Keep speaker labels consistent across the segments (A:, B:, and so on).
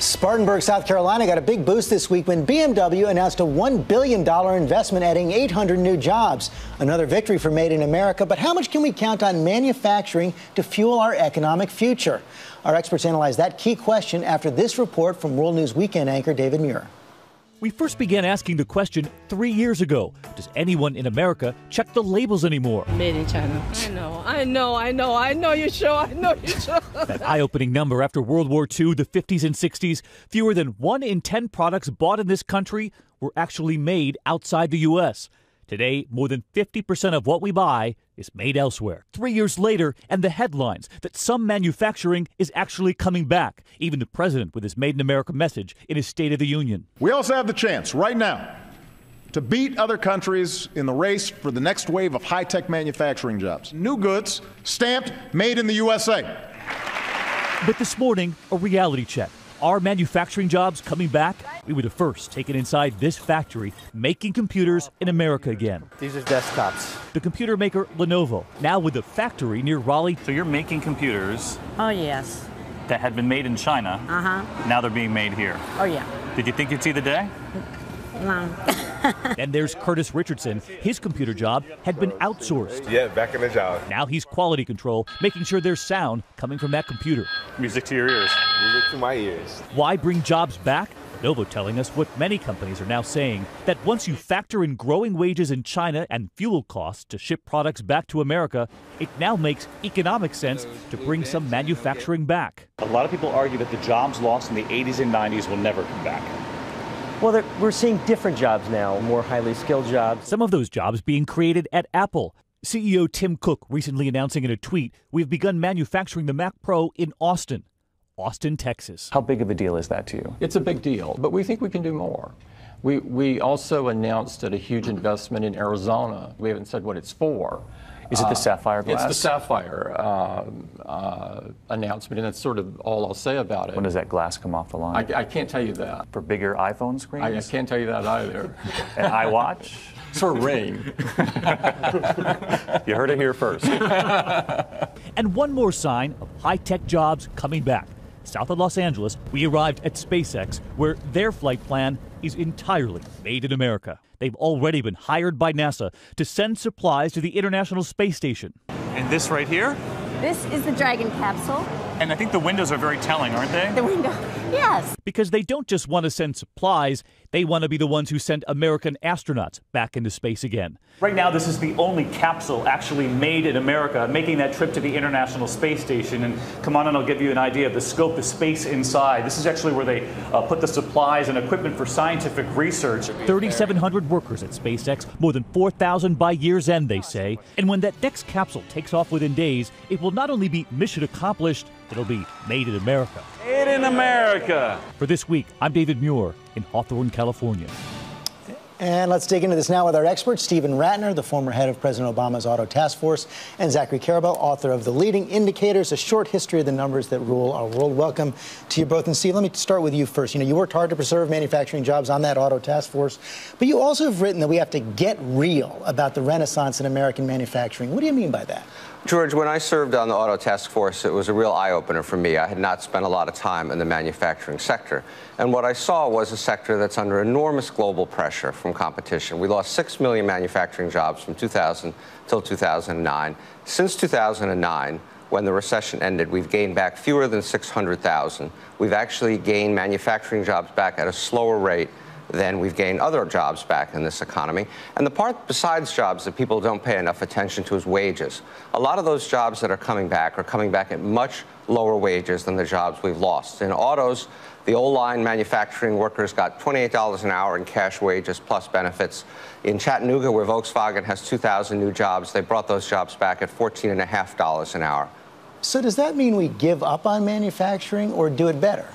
A: Spartanburg, South Carolina got a big boost this week when BMW announced a $1 billion investment adding 800 new jobs. Another victory for Made in America. But how much can we count on manufacturing to fuel our economic future? Our experts analyze that key question after this report from World News Weekend anchor David Muir.
B: We first began asking the question 3 years ago. Does anyone in America check the labels anymore?
C: Made in China. I know you're sure.
B: That eye-opening number after World War II, the 50s and 60s, fewer than 1 in 10 products bought in this country were actually made outside the U.S. Today, more than 50% of what we buy is made elsewhere. 3 years later, and the headlines that some manufacturing is actually coming back. Even the president with his Made in America message in his State of the Union.
D: We also have the chance right now to beat other countries in the race for the next wave of high-tech manufacturing jobs. New goods stamped made in the USA.
B: But this morning, a reality check. Are manufacturing jobs coming back? We were the first taken inside this factory making computers in America again.
E: These are desktops.
B: The computer maker Lenovo, now with a factory near Raleigh.
F: So you're making computers
G: Oh, yes.
F: that had been made in China. Now they're being made here.
G: Oh, yeah.
F: Did you think you'd see the day?
G: No.
B: And there's Curtis Richardson. His computer job had been outsourced.
H: Yeah, back in the job.
B: Now he's quality control, making sure there's sound coming from that computer.
F: Music to your ears.
H: Music to my ears.
B: Why bring jobs back? Lenovo telling us what many companies are now saying, that once you factor in growing wages in China and fuel costs to ship products back to America, it now makes economic sense to bring some manufacturing back.
I: A lot of people argue that the jobs lost in the 80s and 90s will never come back.
E: Well, we're seeing different jobs now, more highly skilled jobs.
B: Some of those jobs being created at Apple. CEO Tim Cook recently announcing in a tweet, we've begun manufacturing the Mac Pro in Austin, Texas.
J: How big of a deal is that to you?
K: It's a big deal, but we think we can do more. We also announced that a huge investment in Arizona. We haven't said what it's for.
J: Is it the sapphire glass?
K: It's the sapphire announcement, and that's sort of all I'll say about it.
J: When does that glass come off the line?
K: I can't tell you that.
J: For bigger iPhone screens?
K: I can't tell you that either.
J: An iWatch?
K: It's for Ring.
J: You heard it here first.
B: And one more sign of high-tech jobs coming back. South of Los Angeles, we arrived at SpaceX, where their flight plan is entirely made in America. They've already been hired by NASA to send supplies to the International Space Station.
F: And this right here?
G: This is the Dragon capsule.
F: And I think the windows are very telling, aren't they?
G: The window. Yes.
B: Because they don't just want to send supplies, they want to be the ones who send American astronauts back into space again.
I: Right now, this is the only capsule actually made in America, making that trip to the International Space Station. And come on, and I'll give you an idea of the scope of space inside. This is actually where they put the supplies and equipment for scientific research.
B: 3,700 workers at SpaceX, more than 4,000 by year's end, they say. And when that next capsule takes off within days, it will not only be mission accomplished, it'll be made in America.
F: Made in America.
B: For this week, I'm David Muir in Hawthorne, California.
A: And let's dig into this now with our experts, Stephen Rattner, the former head of President Obama's Auto Task Force, and Zachary Karabel, author of The Leading Indicators, A Short History of the Numbers That Rule Our World. Welcome to you both. And Steve, let me start with you first. You worked hard to preserve manufacturing jobs on that Auto Task Force, but you also have written that we have to get real about the renaissance in American manufacturing. What do you mean by that?
L: George, when I served on the Auto Task Force, it was a real eye-opener for me. I had not spent a lot of time in the manufacturing sector. And what I saw was a sector that's under enormous global pressure from competition. We lost 6 million manufacturing jobs from 2000 till 2009. Since 2009, when the recession ended, we've gained back fewer than 600,000. We've actually gained manufacturing jobs back at a slower rate than we've gained other jobs back in this economy. And the part besides jobs that people don't pay enough attention to is wages. A lot of those jobs that are coming back at much lower wages than the jobs we've lost. In autos, the old line manufacturing workers got $28 an hour in cash wages plus benefits. In Chattanooga, where Volkswagen has 2,000 new jobs, they brought those jobs back at $14.50 an hour.
A: So does that mean we give up on manufacturing or do it better?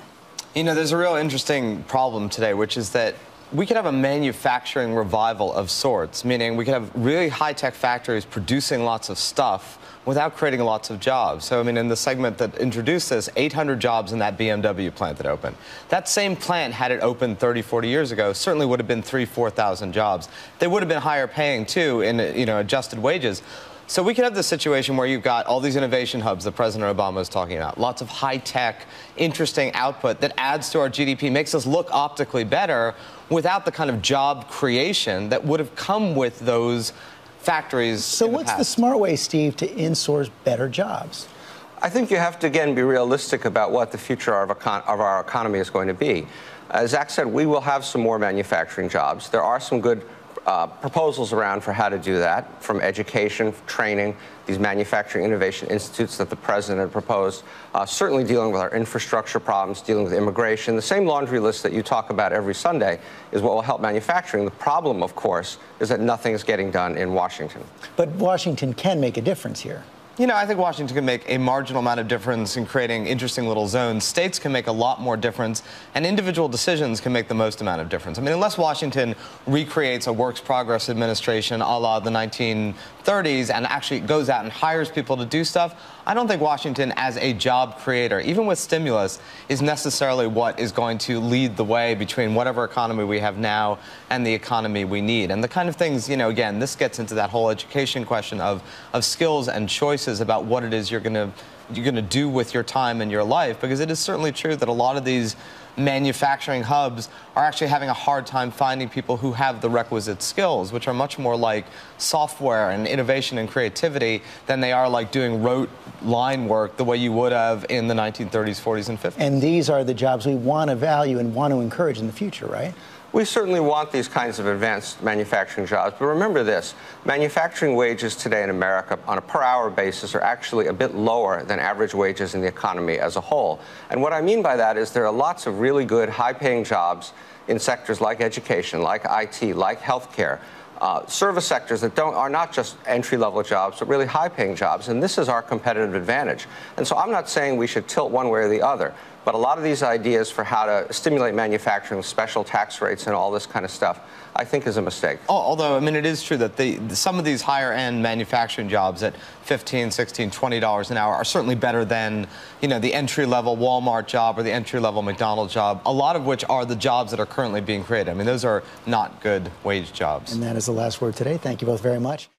M: There's a real interesting problem today, which is that we could have a manufacturing revival of sorts, meaning we could have really high-tech factories producing lots of stuff without creating lots of jobs. So, in the segment that introduced this, 800 jobs in that BMW plant that opened. That same plant, had it opened 30, 40 years ago, certainly would have been 3,000, 4,000 jobs. They would have been higher paying, too, in, adjusted wages. So we could have this situation where you've got all these innovation hubs that President Obama is talking about, lots of high-tech, interesting output that adds to our GDP, makes us look optically better without the kind of job creation that would have come with those factories.
A: So what's the smart way, Steve, to insource better jobs?
L: I think you have to, again, be realistic about what the future of our economy is going to be. As Zach said, we will have some more manufacturing jobs. There are some good proposals around for how to do that, from education, training, these manufacturing innovation institutes that the president had proposed, certainly dealing with our infrastructure problems, dealing with immigration. The same laundry list that you talk about every Sunday is what will help manufacturing. The problem, of course, is that nothing is getting done in Washington.
A: But Washington can make a difference here.
M: You know, I think Washington can make a marginal amount of difference in creating interesting little zones. States can make a lot more difference, and individual decisions can make the most amount of difference. I mean, unless Washington recreates a works progress administration a la the 1930s and actually goes out and hires people to do stuff, I don't think Washington as a job creator, even with stimulus, is necessarily what is going to lead the way between whatever economy we have now and the economy we need. And the kind of things, you know, again, this gets into that whole education question of skills and choices about what it is you're going to do with your time and your life, because it is certainly true that a lot of these manufacturing hubs are actually having a hard time finding people who have the requisite skills, which are much more like software and innovation and creativity than they are like doing rote line work the way you would have in the 1930s, 40s, and 50s.
A: And these are the jobs we want to value and want to encourage in the future, right?
L: We certainly want these kinds of advanced manufacturing jobs, but remember this, manufacturing wages today in America on a per-hour basis are actually a bit lower than average wages in the economy as a whole. And what I mean by that is there are lots of really good, high-paying jobs in sectors like education, like IT, like healthcare, service sectors that are not just entry-level jobs, but really high-paying jobs, and this is our competitive advantage. And so I'm not saying we should tilt one way or the other, but a lot of these ideas for how to stimulate manufacturing with special tax rates and all this kind of stuff, I think is a mistake.
M: Although, I mean, it is true that some of these higher-end manufacturing jobs at $15, $16, $20 an hour are certainly better than, you know, the entry-level Walmart job or the entry-level McDonald's job, a lot of which are the jobs that are currently being created. I mean, those are not good wage jobs.
A: And that is the last word today. Thank you both very much.